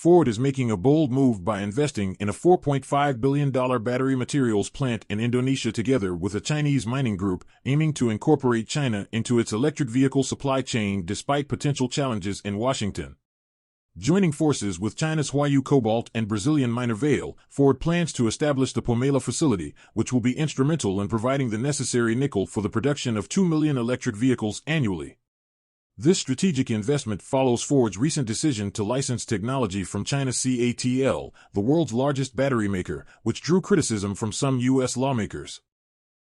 Ford is making a bold move by investing in a $4.5 billion battery materials plant in Indonesia together with a Chinese mining group, aiming to incorporate China into its electric vehicle supply chain despite potential challenges in Washington. Joining forces with China's Huayu Cobalt and Brazilian miner Vale, Ford plans to establish the Pomela facility, which will be instrumental in providing the necessary nickel for the production of 2 million electric vehicles annually. This strategic investment follows Ford's recent decision to license technology from China's CATL, the world's largest battery maker, which drew criticism from some U.S. lawmakers.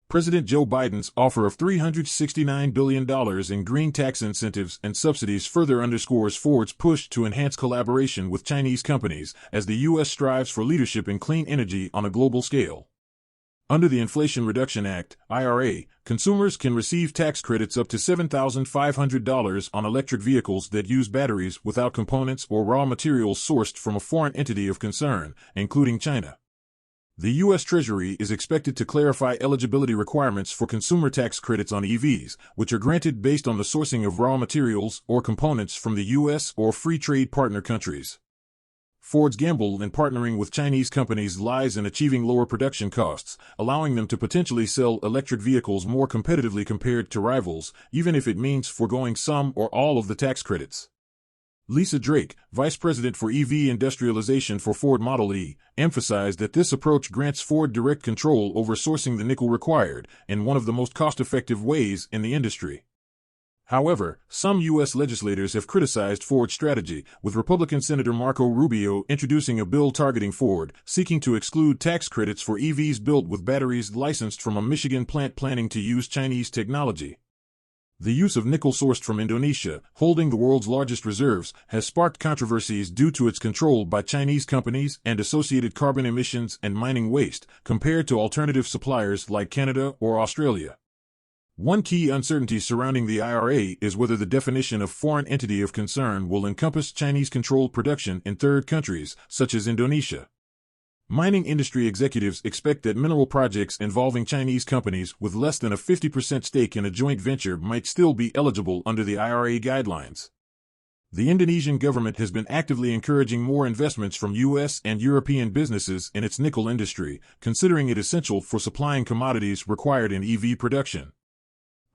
President Joe Biden's offer of $369 billion in green tax incentives and subsidies further underscores Ford's push to enhance collaboration with Chinese companies as the U.S. strives for leadership in clean energy on a global scale. Under the Inflation Reduction Act, IRA, consumers can receive tax credits up to $7,500 on electric vehicles that use batteries without components or raw materials sourced from a foreign entity of concern, including China. The U.S. Treasury is expected to clarify eligibility requirements for consumer tax credits on EVs, which are granted based on the sourcing of raw materials or components from the U.S. or free trade partner countries. Ford's gamble in partnering with Chinese companies lies in achieving lower production costs, allowing them to potentially sell electric vehicles more competitively compared to rivals, even if it means foregoing some or all of the tax credits. Lisa Drake, Vice President for EV Industrialization for Ford Model e, emphasized that this approach grants Ford direct control over sourcing the nickel required, in one of the most cost-effective ways in the industry. However, some U.S. legislators have criticized Ford's strategy, with Republican Senator Marco Rubio introducing a bill targeting Ford, seeking to exclude tax credits for EVs built with batteries licensed from a Michigan plant planning to use Chinese technology. The use of nickel sourced from Indonesia, holding the world's largest reserves, has sparked controversies due to its control by Chinese companies and associated carbon emissions and mining waste, compared to alternative suppliers like Canada or Australia. One key uncertainty surrounding the IRA is whether the definition of foreign entity of concern will encompass Chinese-controlled production in third countries, such as Indonesia. Mining industry executives expect that mineral projects involving Chinese companies with less than a 50% stake in a joint venture might still be eligible under the IRA guidelines. The Indonesian government has been actively encouraging more investments from U.S. and European businesses in its nickel industry, considering it essential for supplying commodities required in EV production.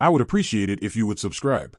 I would appreciate it if you would subscribe.